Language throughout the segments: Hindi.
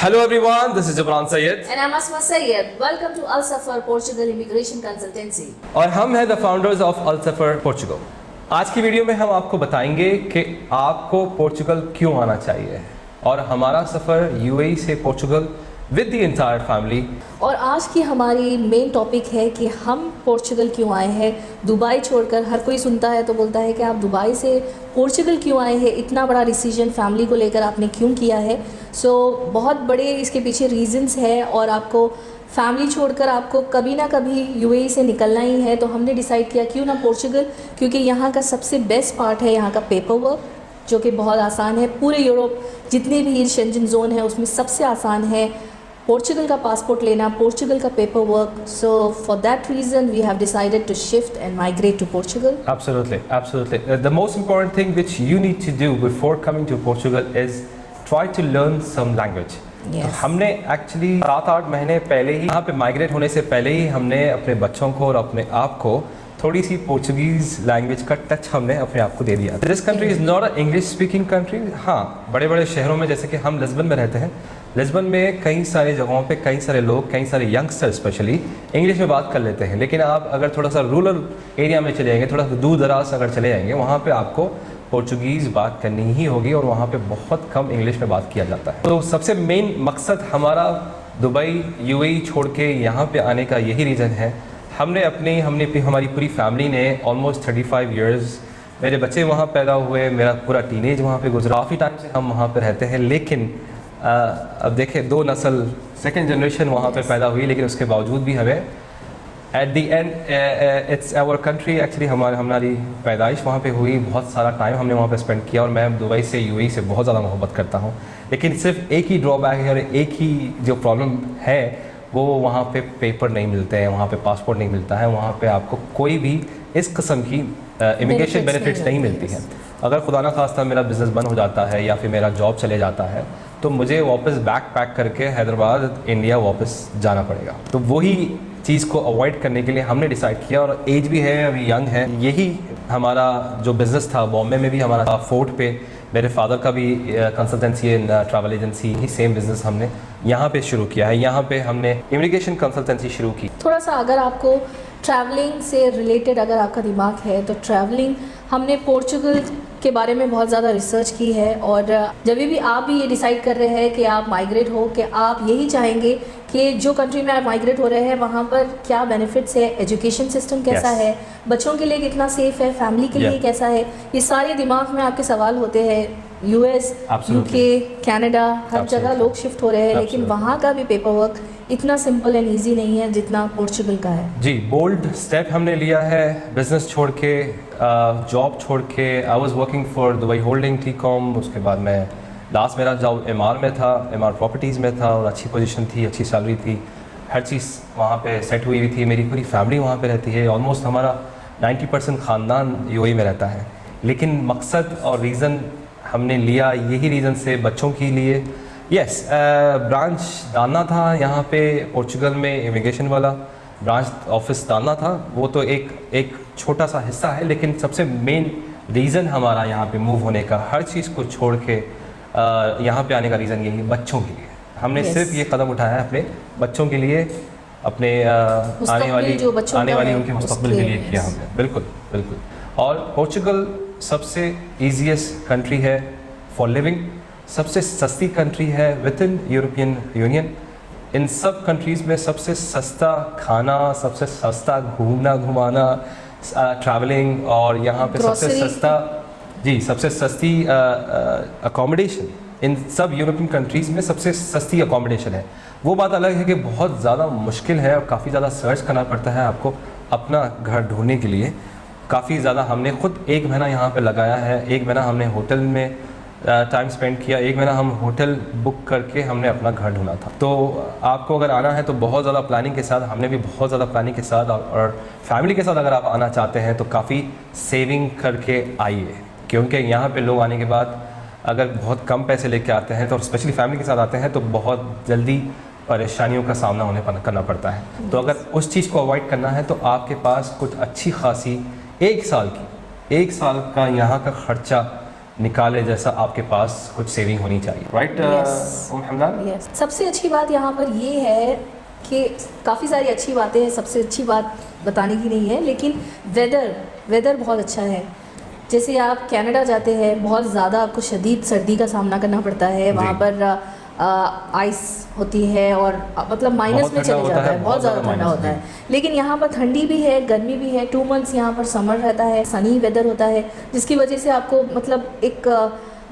Hello everyone, this is Jabran Syed And I'm Asma Syed. Welcome to Al Safar Portugal Immigration Consultancy. और हम हैं द फाउंडर्स ऑफ अल सफर पोर्चुगल। आज की वीडियो में हम आपको बताएंगे कि आपको पोर्चुगल क्यों आना चाहिए और हमारा सफ़र यूएई से Portugal with the entire family. और आज की हमारी मेन टॉपिक है कि हम पोर्चुगल क्यों आए हैं। दुबई छोड़कर हर कोई सुनता है तो बोलता है कि आप दुबई से पोर्चुगल क्यों आए हैं, इतना बड़ा डिसीजन फैमिली को लेकर आपने क्यों किया है। बहुत बड़े इसके पीछे रीजंस है और आपको फैमिली छोड़कर आपको कभी ना कभी यूएई से निकलना ही है। तो हमने डिसाइड किया क्यों ना पोर्चुगल, क्योंकि यहाँ का सबसे बेस्ट पार्ट है यहाँ का पेपर वर्क, जो कि बहुत आसान है। पूरे यूरोप जितने भी शेंजन जोन है उसमें सबसे आसान है पोर्चुगल का पासपोर्ट लेना, पोर्चुगल का paper work. So for that reason we have decided to shift and migrate to Portugal. Absolutely, absolutely. The most important thing which you need to do before coming to Portugal is try to learn some language. Yes. तो हमने एक्चुअली 7-8 महीने पहले ही यहाँ पे माइग्रेट होने से पहले ही हमने अपने बच्चों को और अपने आप को थोड़ी सी पोर्चुगीज़ लैंग्वेज का टच हमने अपने आप को दे दिया। This country is not a English speaking country. हाँ, बड़े बड़े शहरों में जैसे कि हम लिस्बन में रहते हैं, लिस्बन में कई सारी जगहों पे कई सारे लोग, कई सारे यंगस्टर स्पेशली इंग्लिश में बात कर लेते हैं। लेकिन आप अगर थोड़ा सा रूरल एरिया में चले जाएंगे, थोड़ा सा दूर दराज अगर चले जाएंगे, वहाँ पे आपको पोर्चुगीज़ बात करनी ही होगी और वहाँ पे बहुत कम इंग्लिश में बात किया जाता है। तो सबसे मेन मकसद हमारा दुबई यूएई छोड़ के यहाँ पे आने का यही रीज़न है। हमारी पूरी फैमिली ने ऑलमोस्ट 35 इयर्स, मेरे बच्चे वहाँ पैदा हुए, मेरा पूरा टीनेज वहाँ पे गुजरा, काफ़ी टाइम से हम वहाँ पे रहते हैं। लेकिन अब देखें, 2 नस्ल सेकेंड जनरेशन वहाँ पे पैदा हुई, लेकिन उसके बावजूद भी हमें at the end it's our country. Actually हमारी पैदाइश वहाँ पे हुई, बहुत सारा टाइम हमने वहाँ पे स्पेंड किया और मैं दुबई से यूएई से बहुत ज़्यादा मोहब्बत करता हूँ। लेकिन सिर्फ एक ही ड्रॉबैक है और एक ही जो प्रॉब्लम है वो वहाँ पे पेपर नहीं मिलते हैं, वहाँ पे पासपोर्ट नहीं मिलता है, वहाँ पे आपको कोई भी इस किस्म की इमिग्रेशन बेनिफिट्स नहीं मिलती हैं। अगर खुदा ना खास्ता मेरा बिज़नेस बंद हो जाता है या फिर मेरा जॉब चले जाता है तो मुझे वापस बैग पैक करके हैदराबाद इंडिया वापस जाना पड़ेगा। तो वही चीज़ को अवॉइड करने के लिए हमने डिसाइड किया, और एज भी है, अभी यंग है। यही हमारा जो बिज़नेस था, बॉम्बे में भी हमारा फोर्ट पे मेरे फादर का भी consultancy and travel agency, he same business हमने यहाँ पे शुरू किया है। यहाँ पे हमने इमिग्रेशन कंसल्टेंसी शुरू की। थोड़ा सा अगर आपको ट्रैवलिंग से रिलेटेड अगर आपका दिमाग है तो ट्रैवलिंग, हमने पोर्चुगल के बारे में बहुत ज़्यादा रिसर्च की है। और जब भी आप भी ये डिसाइड कर रहे हैं कि आप माइग्रेट हो, कि आप यही चाहेंगे कि जो कंट्री में आप माइग्रेट हो रहे हैं वहाँ पर क्या बेनिफिट्स है, एजुकेशन सिस्टम कैसा है, बच्चों के लिए कितना सेफ़ है, फैमिली के लिए कैसा है, ये सारे दिमाग में आपके सवाल होते हैं। यूएस, यूके, कनाडा, हर जगह लोग शिफ्ट हो रहे हैं, लेकिन वहाँ का भी पेपर वर्क इतना सिंपल एंड ईजी नहीं है जितना पोर्चुगल का है। जी, बोल्ड स्टेप हमने लिया है, बिज़नेस छोड़ के, जॉब छोड़ के। I was working for Dubai holding Tecom, उसके बाद मैं लास्ट मेरा जॉब एमआर में था, एमआर प्रॉपर्टीज़ में था, और अच्छी पोजीशन थी, अच्छी सैलरी थी, हर चीज़ वहाँ पे सेट हुई हुई थी। मेरी पूरी फैमिली वहाँ पे रहती है, ऑलमोस्ट हमारा 90% ख़ानदान यूएई में रहता है। लेकिन मकसद और रीज़न हमने लिया यही रीज़न से, बच्चों के लिए। यस, ब्रांच डालना था यहाँ पे पोर्चुगल में, इमिग्रेशन वाला ब्रांच ऑफिस डालना था। वो तो एक छोटा सा हिस्सा है, लेकिन सबसे मेन रीज़न हमारा यहाँ पे मूव होने का, हर चीज़ को छोड़ के यहाँ पे आने का रीज़न यही, बच्चों के लिए। हमने सिर्फ ये कदम उठाया है अपने बच्चों के लिए, अपने आने वाली उनके मुस्तकबिल के लिए किया हमने। बिल्कुल बिल्कुल। और पोर्चुगल सबसे ईजीएस्ट कंट्री है फॉर लिविंग, सबसे सस्ती कंट्री है विद इन यूरोपियन यूनियन। इन सब कंट्रीज़ में सबसे सस्ता खाना, सबसे सस्ता घुमाना, ट्रैवलिंग, और यहाँ पे सबसे सस्ता, जी, सबसे सस्ती अकोमोडेशन। इन सब यूरोपियन कंट्रीज़ में सबसे सस्ती अकोमोडेशन है। वो बात अलग है कि बहुत ज़्यादा मुश्किल है और काफ़ी ज़्यादा सर्च करना पड़ता है आपको अपना घर ढूंढने के लिए। काफ़ी ज़्यादा हमने खुद 1 महीना यहाँ पे लगाया है, 1 महीना हमने होटल में टाइम स्पेंड किया, 1 महीना हम होटल बुक करके हमने अपना घर ढूंढा था। तो आपको अगर आना है तो बहुत ज़्यादा प्लानिंग के साथ, हमने भी बहुत ज़्यादा प्लानिंग के साथ, और फैमिली के साथ अगर आप आना चाहते हैं तो काफ़ी सेविंग करके आइए, क्योंकि यहाँ पे लोग आने के बाद अगर बहुत कम पैसे लेके आते हैं, तो स्पेशली फैमिली के साथ आते हैं, तो बहुत जल्दी परेशानियों का सामना करना पड़ता है। तो अगर उस चीज़ को अवॉइड करना है तो आपके पास कुछ अच्छी खासी 1 साल का यहाँ का ख़र्चा निकाले जैसा आपके पास कुछ सेविंग होनी चाहिए, राइट Yes. हमदान? यस, सबसे अच्छी बात यहाँ पर ये है कि काफ़ी सारी अच्छी बातें हैं, सबसे अच्छी बात बताने की नहीं है, लेकिन वेदर बहुत अच्छा है। जैसे आप कनाडा जाते हैं, बहुत ज़्यादा आपको शदीद सर्दी का सामना करना पड़ता है, वहाँ पर आइस होती है और मतलब माइनस बहुत में ठंडा चले होता जाता है, है, बहुत ज़्यादा बहुत ठंडा ज़्यादा होता है। माइनस, लेकिन यहाँ पर ठंडी भी है, गर्मी भी है, 2 मंथ्स यहाँ पर समर रहता है, सनी वेदर होता है, जिसकी वजह से आपको मतलब एक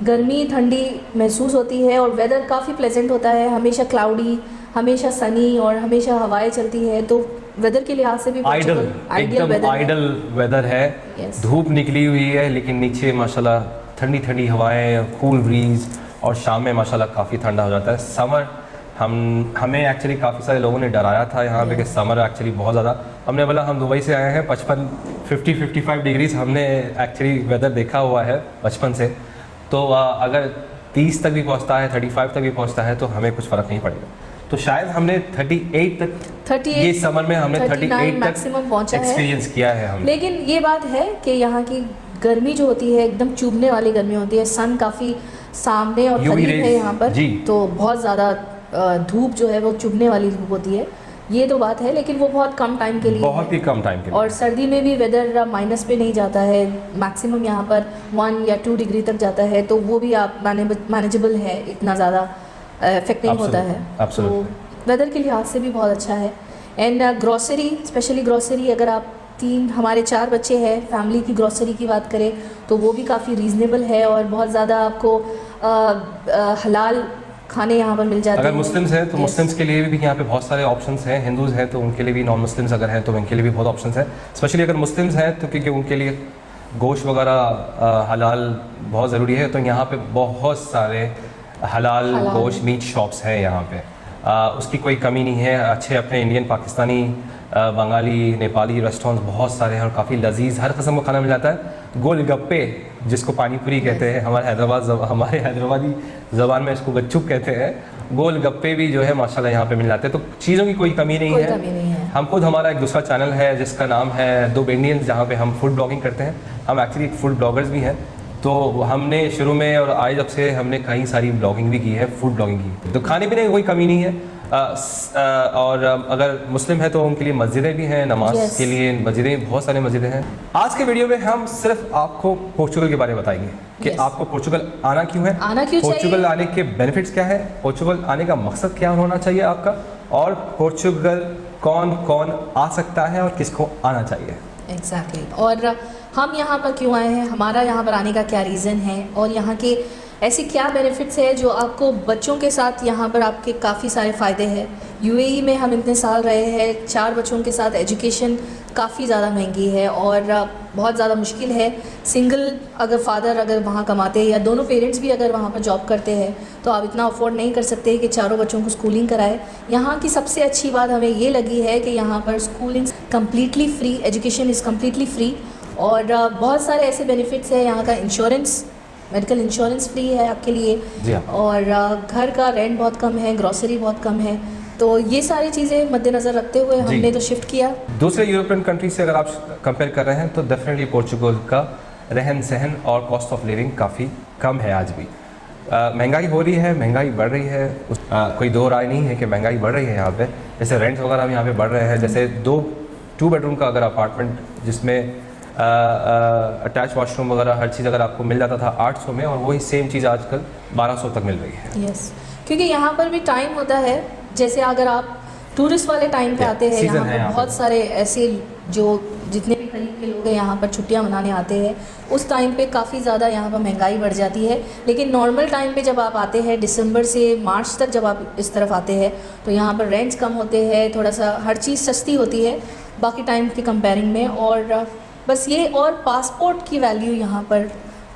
गर्मी ठंडी महसूस होती है और वेदर काफ़ी प्लेजेंट होता है, हमेशा क्लाउडी, हमेशा सनी और हमेशा हवाएं चलती है, तो वेदर के लिहाज से भी आइडल, एकदम वेदर आइडल वेदर है। Yes. धूप निकली हुई है लेकिन नीचे माशाल्लाह ठंडी ठंडी हवाएं, कूल ब्रीज, और शाम में माशाल्लाह काफ़ी ठंडा हो जाता है। समर हमें एक्चुअली काफ़ी सारे लोगों ने डराया था यहाँ पे कि समर एक्चुअली बहुत ज़्यादा, हमने बोला हम दुबई से आए हैं, 55 डिग्रीज हमने एक्चुअली वेदर देखा हुआ है बचपन से, तो अगर 30 तक भी पहुँचता है, 35 तक भी पहुँचता है तो हमें कुछ फ़र्क नहीं पड़ेगा। तो शायद हमने 38 तक 38 ये समर में हमने 38 तक मैक्सिमम पहुंचा है। एक्सपीरियंस किया है हमने। लेकिन ये बात है कि यहाँ की गर्मी जो होती है एकदम चुभने वाली गर्मी होती है, सन काफ़ी सामने और UV करीब है rays, यहाँ पर, जी। तो बहुत ज़्यादा धूप जो है वो चुभने वाली धूप होती है, ये तो बात है, लेकिन वो बहुत कम टाइम के लिए बहुत ही है। कम टाइम के लिए। और सर्दी में भी वेदर माइनस पे नहीं जाता है, मैक्सिमम यहाँ पर 1 या 2 डिग्री तक जाता है, तो वो भी आप मैनेजेबल है, इतना ज़्यादा इफेक्ट नहीं होता है। Absolutely. तो वेदर के लिहाज से भी बहुत अच्छा है। एंड ग्रॉसरी, स्पेशली ग्रॉसरी, अगर आप हमारे 4 बच्चे हैं, फैमिली की ग्रॉसरी की बात करें तो वो भी काफ़ी रीज़नेबल है और बहुत ज़्यादा आपको हलाल खाने यहाँ पर मिल जाते हैं। अगर मुस्लिम्स हैं तो Yes. मुस्लिम्स के लिए भी यहाँ पे बहुत सारे ऑप्शंस हैं, हिंदूज़ हैं तो उनके लिए भी, नॉन मुस्लिम्स अगर हैं तो उनके लिए भी बहुत ऑप्शंस हैं। स्पेशली अगर मुस्लिम्स हैं तो क्योंकि उनके लिए गोश्त वगैरह हलाल बहुत ज़रूरी है, तो यहाँ पे बहुत सारे हलाल गोश्त मीट शॉप्स हैं यहाँ पे, उसकी कोई कमी नहीं है। अच्छे अपने इंडियन, पाकिस्तानी, बंगाली, नेपाली रेस्टोरेंट्स बहुत सारे हैं और काफ़ी लजीज हर किस्म का खाना मिल जाता है। गोलगप्पे जिसको पानी पूरी कहते हैं, हमारे हैदराबादी ज़बान में इसको गच्चुक कहते हैं, गोलगप्पे भी जो है माशाल्लाह यहाँ पे मिल जाते हैं, तो चीज़ों की कोई कमी नहीं है। हम खुद, हमारा एक दूसरा चैनल है जिसका नाम है दो इंडियंस, जहाँ पे हम फूड ब्लॉगिंग करते हैं। हम एक्चुअली फूड ब्लॉगर्स भी हैं, तो हमने शुरू में और आज जब से हमने कई सारी ब्लॉगिंग भी की है, फूड ब्लॉगिंग की, तो खाने पीने की कोई कमी नहीं है। और अगर मुस्लिम है तो उनके लिए मस्जिदें भी हैं, नमाज के लिए मस्जिदें, बहुत सारे मस्जिदें हैं। आज के वीडियो में हम सिर्फ आपको पोर्चुगल के बारे में बताएंगे कि आपको पोर्चुगल आना क्यों है, पोर्चुगल आने के बेनिफिट्स क्या है, पोर्चुगल आने का मकसद क्या होना चाहिए आपका, और पोर्चुगल कौन कौन आ सकता है और किसको आना चाहिए। एग्जैक्टली और हम यहाँ पर क्यों आए हैं, हमारा यहाँ पर आने का क्या रीज़न है, और यहाँ के ऐसे क्या बेनिफिट्स है जो आपको बच्चों के साथ यहाँ पर आपके काफ़ी सारे फ़ायदे हैं। यूएई में हम इतने साल रहे हैं, 4 बच्चों के साथ एजुकेशन काफ़ी ज़्यादा महंगी है और बहुत ज़्यादा मुश्किल है। सिंगल अगर फादर अगर वहाँ कमाते हैं या दोनों पेरेंट्स भी अगर वहाँ पर जॉब करते हैं तो आप इतना अफोर्ड नहीं कर सकते कि चारों बच्चों को स्कूलिंग कराए। यहाँ की सबसे अच्छी बात हमें ये लगी है कि यहाँ पर schooling completely free, education is completely free, और बहुत सारे ऐसे बेनिफिट्स हैं। यहाँ का इंश्योरेंस, मेडिकल इंश्योरेंस फ्री है आपके लिए, और घर का रेंट बहुत कम है, ग्रॉसरी बहुत कम है, तो ये सारी चीज़ें मद्देनज़र रखते हुए हमने तो शिफ्ट किया। दूसरे यूरोपियन कंट्री से अगर आप कंपेयर कर रहे हैं तो डेफिनेटली पोर्चुगल का रहन सहन और कॉस्ट ऑफ लिविंग काफ़ी कम है। आज भी महंगाई हो रही है, महंगाई बढ़ रही है, कोई दो राय नहीं है कि महंगाई बढ़ रही है यहाँ पे। जैसे रेंट वगैरह भी यहाँ पे बढ़ रहे हैं, जैसे 2 बेडरूम का अगर अपार्टमेंट जिसमें अटैच वॉशरूम वगैरह हर चीज़ अगर आपको मिल जाता था 800 में, और वही सेम चीज़ आजकल 1200 तक मिल रही है। यस, क्योंकि यहाँ पर भी टाइम होता है, जैसे अगर आप टूरिस्ट वाले टाइम पे आते हैं, यहाँ पर बहुत सारे ऐसे जो जितने भी करीब के लोग हैं यहाँ पर छुट्टियाँ मनाने आते हैं, उस टाइम पे काफ़ी ज़्यादा यहाँ पर महंगाई बढ़ जाती है। लेकिन नॉर्मल टाइम पे जब आप आते हैं, दिसंबर से मार्च तक जब आप इस तरफ आते हैं, तो यहाँ पर रेंट्स कम होते हैं, थोड़ा सा हर चीज़ सस्ती होती है बाकी टाइम के कंपेयरिंग में। और बस ये, और पासपोर्ट की वैल्यू यहाँ पर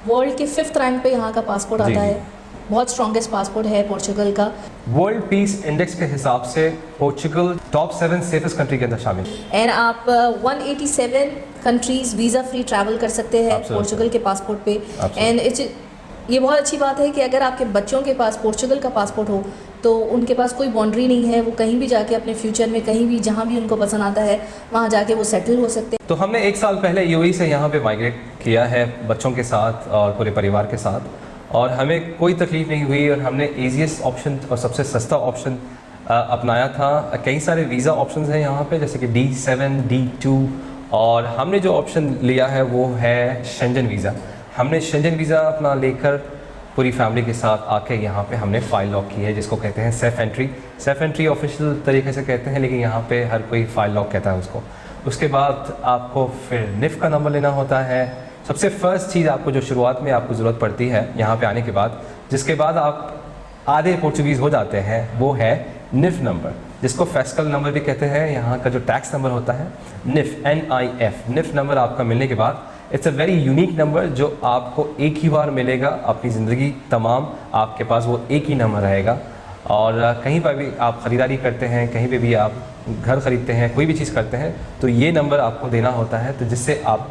वर्ल्ड के 5th रैंक पे यहाँ का पासपोर्ट आता है, बहुत स्ट्रॉन्गेस्ट पासपोर्ट है पोर्चुगल का। वर्ल्ड पीस इंडेक्स के हिसाब से पोर्चुगल टॉप 7 सेफेस्ट कंट्री के अंदर शामिल है। एंड आप 187 कंट्रीज वीज़ा फ्री ट्रैवल कर सकते हैं पोर्चुगल के पासपोर्ट पे। एंड ये बहुत अच्छी बात है कि अगर आपके बच्चों के पास पोर्चुगल का पासपोर्ट हो तो उनके पास कोई बाउंड्री नहीं है, वो कहीं भी जाके अपने फ्यूचर में कहीं भी जहाँ भी उनको पसंद आता है वहाँ जाके वो सेटल हो सकते हैं। तो हमने 1 साल पहले यूएई से यहाँ पे माइग्रेट किया है बच्चों के साथ और पूरे परिवार के साथ, और हमें कोई तकलीफ़ नहीं हुई और हमने ईजीएस्ट ऑप्शन और सबसे सस्ता ऑप्शन अपनाया था। कई सारे वीज़ा ऑप्शंस हैं यहाँ पे, जैसे कि D7, D2, और हमने जो ऑप्शन लिया है वो है शेंजन वीज़ा। हमने शेंजन वीज़ा अपना लेकर पूरी फैमिली के साथ आके यहाँ पे हमने फ़ाइल लॉक की है, जिसको कहते हैं safe entry. Safe entry official तरीके से कहते हैं, लेकिन यहाँ पे हर कोई फ़ाइल लॉक कहता है उसको। उसके बाद आपको फिर निफ़ का नंबर लेना होता है। सबसे फर्स्ट चीज़ आपको जो शुरुआत में आपको ज़रूरत पड़ती है यहाँ पे आने के बाद, जिसके बाद आप आधे पोर्चुगीज़ हो जाते हैं, वो है निफ़ नंबर, जिसको फिस्कल नंबर भी कहते हैं। यहाँ का जो टैक्स नंबर होता है निफ़, NIF, निफ़ नंबर आपका मिलने के बाद it's a very unique number जो आपको एक ही बार मिलेगा अपनी ज़िंदगी तमाम, आपके पास वो एक ही नंबर रहेगा। और कहीं पर भी आप ख़रीदारी करते हैं, कहीं पे भी आप घर ख़रीदते हैं, कोई भी चीज़ करते हैं, तो ये नंबर आपको देना होता है, तो जिससे आप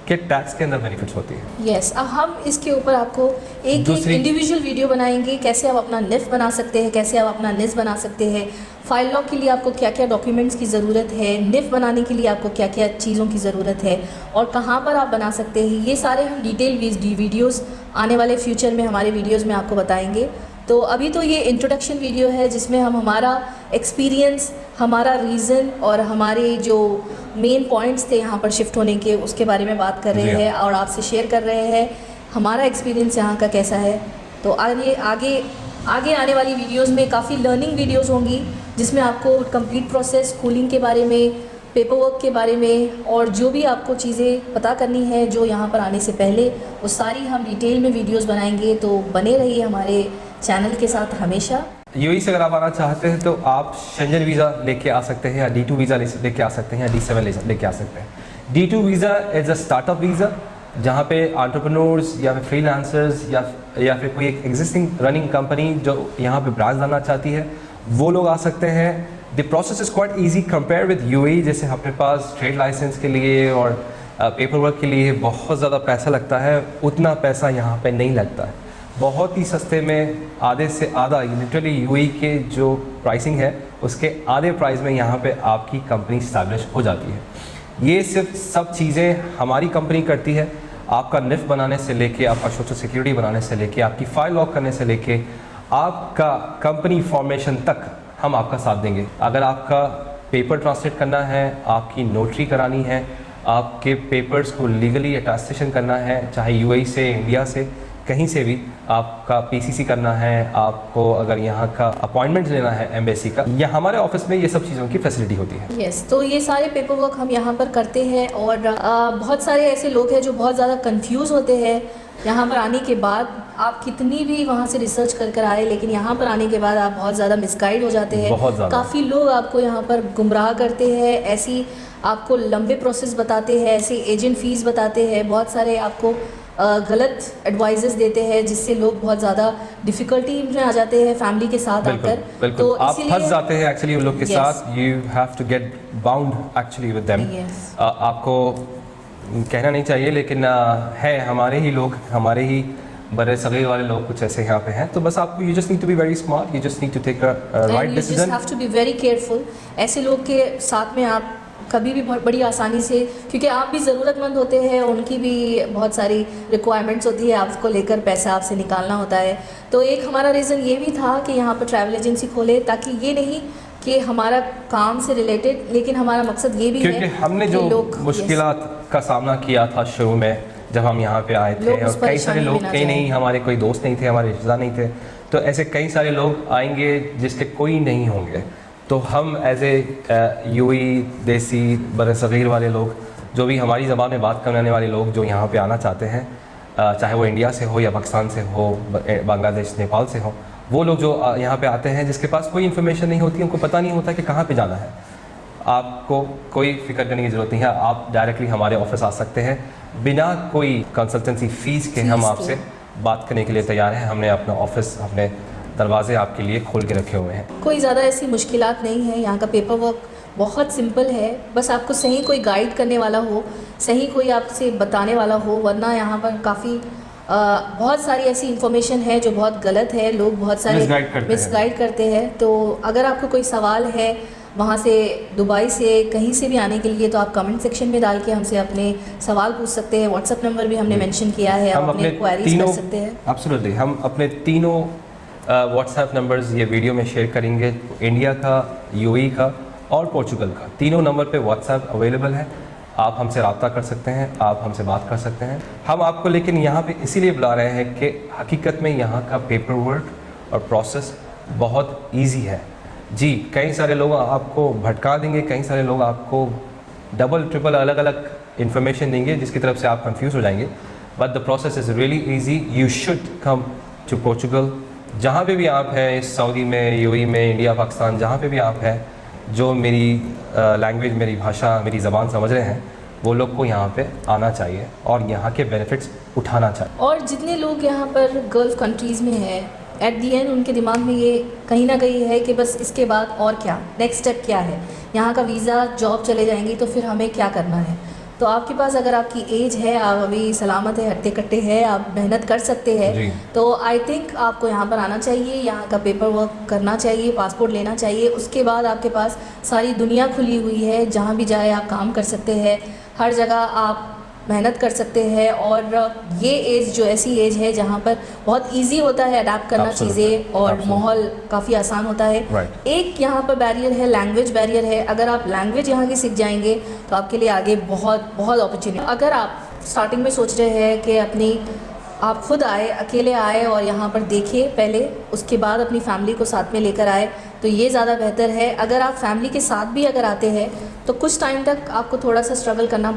के टैक्स के अंदर बेनिफिट्स होती है। यस, अब हम इसके ऊपर आपको एक इंडिविजुअल वीडियो बनाएंगे, कैसे आप अपना निफ़ बना सकते हैं, कैसे आप अपना निस बना सकते हैं, फाइल लॉक के लिए आपको क्या क्या डॉक्यूमेंट्स की ज़रूरत है, निफ़ बनाने के लिए आपको क्या क्या चीज़ों की ज़रूरत है और कहाँ पर आप बना सकते हैं। ये सारे हम डिटेल वीडियोज़ आने वाले फ्यूचर में हमारे वीडियोज़ में आपको बताएंगे। तो अभी तो ये इंट्रोडक्शन वीडियो है जिसमें हम हमारा एक्सपीरियंस, हमारा रीज़न और हमारे जो मेन पॉइंट्स थे यहाँ पर शिफ्ट होने के, उसके बारे में बात कर रहे हैं और आपसे शेयर कर रहे हैं हमारा एक्सपीरियंस यहाँ का कैसा है। तो आगे आने वाली वीडियोस में काफ़ी लर्निंग वीडियोस होंगी, जिसमें आपको कंप्लीट प्रोसेस, स्कूलिंग के बारे में, पेपर वर्क के बारे में और जो भी आपको चीज़ें पता करनी है जो यहाँ पर आने से पहले, वो सारी हम डिटेल में वीडियोस बनाएंगे। तो बने रहिए हमारे चैनल के साथ हमेशा। यूएई से अगर आप आना चाहते हैं तो आप शेंजन वीज़ा लेके आ सकते हैं, या D2 वीज़ा लेके आ सकते हैं, या D7 लेके आ सकते हैं। D2 visa is a startup visa, जहाँ पे एंटरप्रेन्योर्स या फिर फ्रीलांसर्स या फिर कोई एक एग्जिस्टिंग रनिंग कंपनी जो यहाँ पे ब्रांच डालना चाहती है, वो लोग आ सकते हैं। The process is quite easy compare with UAE. जैसे अपने पास ट्रेड लाइसेंस के लिए और पेपर वर्क के लिए बहुत ज़्यादा पैसा लगता है, उतना पैसा यहाँ पे नहीं लगता है। बहुत ही सस्ते में, आधे से आधा, लिटरली यूएई के जो प्राइसिंग है उसके आधे प्राइस में यहाँ पे आपकी कंपनी स्टैब्लिश हो जाती है। ये सिर्फ सब चीज़ें हमारी कंपनी करती है, आपका निफ़ बनाने से लेके, आपका सोशल सिक्योरिटी बनाने से लेके, आपकी फ़ाइल लॉक करने से लेके, आपका कंपनी फॉर्मेशन तक हम आपका साथ देंगे। अगर आपका पेपर ट्रांसलेट करना है, आपकी नोटरी करानी है, आपके पेपर्स को लीगली अटेस्टेशन करना है, चाहे यूएई से, इंडिया से, कहीं से भी, आपका पीसीसी करना है, आपको अगर यहाँ का अपॉइंटमेंट लेना है एम्बेसी का, या हमारे ऑफिस में ये सब चीज़ों की फैसिलिटी होती है। यस, तो ये सारे पेपर वर्क हम यहाँ पर करते हैं और बहुत सारे ऐसे लोग हैं जो बहुत ज़्यादा कंफ्यूज होते हैं यहाँ पर आने के बाद। आप कितनी भी वहाँ से रिसर्च कर आए, लेकिन यहाँ पर आने के बाद आप बहुत ज़्यादा मिसगाइड हो जाते हैं। काफ़ी लोग आपको यहाँ पर गुमराह करते हैं, ऐसी आपको लंबे प्रोसेस बताते हैं, ऐसे एजेंट फ़ीस बताते हैं, बहुत सारे आपको गलत एडवाइजेस देते हैं, जिससे लोग बहुत ज़्यादा डिफ़िकल्टी में आ जाते हैं फैमिली के साथ आकर। तो आप फंस जाते हैं एक्चुअली उन लोग के साथ। You have to get bound actually with them. आपको कहना नहीं चाहिए, लेकिन है, हमारे ही लोग, हमारे ही बड़े सगे वाले लोग कुछ ऐसे यहाँ पे हैं। तो बस आपको you just need to be very smart, you just need to take a right decision, you just have to be very careful. ऐसे लोग के साथ में आप कभी भी बड़ी आसानी से, क्योंकि आप भी ज़रूरतमंद होते हैं, उनकी भी बहुत सारी रिक्वायरमेंट्स होती है, आपको लेकर पैसा आपसे निकालना होता है। तो एक हमारा रीज़न ये भी था कि यहाँ पर ट्रैवल एजेंसी खोले, ताकि ये नहीं कि हमारा काम से रिलेटेड, लेकिन हमारा मकसद ये भी है, क्योंकि हमने जो मुश्किलात का सामना किया था शुरू में जब हम यहाँ पे आए थे, और कई सारे लोग, कई नहीं, हमारे कोई दोस्त नहीं थे, हमारे रिश्तेदार नहीं थे, तो ऐसे कई सारे लोग आएंगे जिसके कोई नहीं होंगे। तो हम एज ए यूएई देसी बरसगीर वाले लोग, जो भी हमारी ज़बान में बात करने वाले लोग जो यहाँ पे आना चाहते हैं, चाहे वो इंडिया से हो या पाकिस्तान से हो, बांग्लादेश, नेपाल से हो, वो लोग जो यहाँ पे आते हैं जिसके पास कोई इन्फॉर्मेशन नहीं होती, उनको पता नहीं होता कि कहाँ पे जाना है, आपको कोई फिक्र करने की ज़रूरत नहीं है। आप डायरेक्टली हमारे ऑफिस आ सकते हैं बिना कोई कंसल्टेंसी फ़ीस के। हम आपसे बात करने के लिए तैयार हैं। हमने अपना ऑफिस, अपने दरवाजे आपके लिए खोल के रखे हुए हैं। कोई ज़्यादा ऐसी मुश्किलात नहीं है, यहाँ का पेपर वर्क बहुत सिंपल है। बस आपको सही कोई गाइड करने वाला हो, सही कोई आपसे बताने वाला हो, वरना यहाँ पर काफ़ी बहुत सारी ऐसी इन्फॉर्मेशन है जो बहुत गलत है, लोग बहुत सारे मिसगाइड करते हैं। तो अगर आपको कोई सवाल है वहाँ से, दुबई से, कहीं से भी आने के लिए, तो आप कमेंट सेक्शन में डाल के हमसे अपने सवाल पूछ सकते हैं। व्हाट्सएप नंबर भी हमने मेंशन किया है, आप अपने क्वेरीज कर सकते हैं। एब्सोल्युटली, हम अपने तीनों व्हाट्सएप नंबर्स ये वीडियो में शेयर करेंगे, इंडिया का, यूएई का और पोर्चुगल का। तीनों नंबर पे व्हाट्सएप अवेलेबल है, आप हमसे रब्ता कर सकते हैं, आप हमसे बात कर सकते हैं। हम आपको लेकिन यहाँ पे इसीलिए बुला रहे हैं कि हकीकत में यहाँ का पेपर वर्क और प्रोसेस बहुत ईजी है जी। कई सारे लोग आपको भटका देंगे, कई सारे लोग आपको डबल ट्रिपल अलग अलग इन्फॉर्मेशन देंगे जिसकी तरफ से आप कंफ्यूज हो जाएंगे। But the process is really easy. You should come to Portugal. जहाँ पे भी आप हैं, सऊदी में, यूएई में, इंडिया, पाकिस्तान, जहाँ पे भी आप हैं, जो मेरी लैंग्वेज, मेरी भाषा, मेरी ज़बान समझ रहे हैं, वो लोग को यहाँ पे आना चाहिए और यहाँ के बेनिफिट्स उठाना चाहिए। और जितने लोग यहाँ पर गल्फ़ कंट्रीज़ में हैं, एट दी एंड उनके दिमाग में ये कहीं ना कहीं है कि बस इसके बाद और क्या, नेक्स्ट स्टेप क्या है, यहाँ का वीज़ा, जॉब चले जाएंगी तो फिर हमें क्या करना है। तो आपके पास अगर आपकी एज है, आप अभी सलामत है, हट्टे कट्टे हैं, आप मेहनत कर सकते हैं, तो आई थिंक आपको यहाँ पर आना चाहिए, यहाँ का पेपर वर्क करना चाहिए, पासपोर्ट लेना चाहिए। उसके बाद आपके पास सारी दुनिया खुली हुई है, जहाँ भी जाए आप काम कर सकते हैं, हर जगह आप मेहनत कर सकते हैं। और ये एज जो ऐसी एज है जहाँ पर बहुत इजी होता है अडाप्ट करना चीज़ें, और माहौल काफ़ी आसान होता है। एक यहाँ पर बैरियर है, लैंग्वेज बैरियर है। अगर आप लैंग्वेज यहाँ की सीख जाएंगे तो आपके लिए आगे बहुत बहुत अपॉर्चुनिटी। अगर आप स्टार्टिंग में सोच रहे हैं कि आप खुद आए, अकेले आए और यहाँ पर देखें पहले, उसके बाद अपनी फैमिली को साथ में लेकर आए, तो ये ज़्यादा बेहतर है। अगर आप फैमिली के साथ भी अगर आते हैं तो कुछ टाइम तक आपको थोड़ा सा स्ट्रगल करना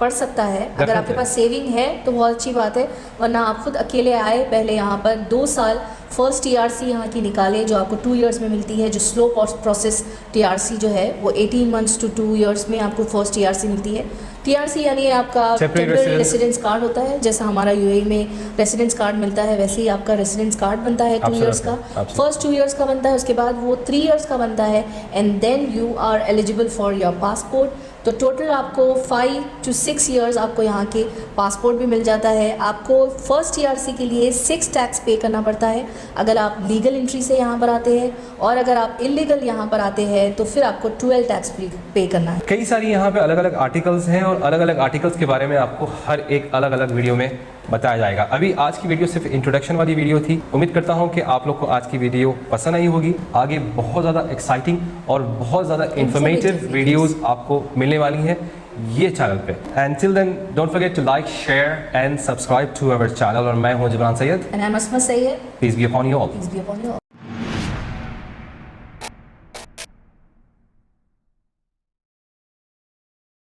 पड़ सकता है। अगर आपके पास सेविंग है तो बहुत अच्छी बात है, वरना आप खुद अकेले आए, पहले यहाँ पर 2 साल फर्स्ट टीआरसी यहाँ की निकाले जो आपको 2 इयर्स में मिलती है। जो स्लो प्रोसेस टीआरसी जो है वो 18 मंथ्स टू 2 इयर्स में आपको फर्स्ट टीआरसी मिलती है। टीआरसी यानी आपका टेम्परेरी रेसिडेंस कार्ड होता है, जैसा हमारा यूएई में रेसिडेंस कार्ड मिलता है वैसे ही आपका रेसिडेंस कार्ड बनता है 2 इयर्स का। फर्स्ट 2 इयर्स का बनता है, उसके बाद वो 3 इयर्स का बनता है, and then you are eligible for your passport. तो टोटल आपको 5 to 6 इयर्स आपको यहाँ के पासपोर्ट भी मिल जाता है। आपको फर्स्ट टीआरसी के लिए 6 टैक्स पे करना पड़ता है अगर आप लीगल एंट्री से यहाँ पर आते हैं, और अगर आप इलीगल यहाँ पर आते हैं तो फिर आपको 12 टैक्स पे करना है। कई सारी यहाँ पे अलग अलग आर्टिकल्स हैं और अलग अलग आर्टिकल्स के बारे में आपको हर एक अलग अलग वीडियो में बताया जाएगा। अभी आज की वीडियो सिर्फ इंट्रोडक्शन वाली वीडियो थी। उम्मीद करता हूँ कि आप लोग को आज की वीडियो पसंद आई होगी। आगे बहुत ज़्यादा एक्साइटिंग और बहुत ज़्यादा इंफॉर्मेटिव वीडियोस आपको मिलने वाली हैं ये चैनल पे। And till then don't forget to like, share and subscribe to our channel. और मैं हूँ Jibran Syed. And I am Asma Syed. Please be upon you all.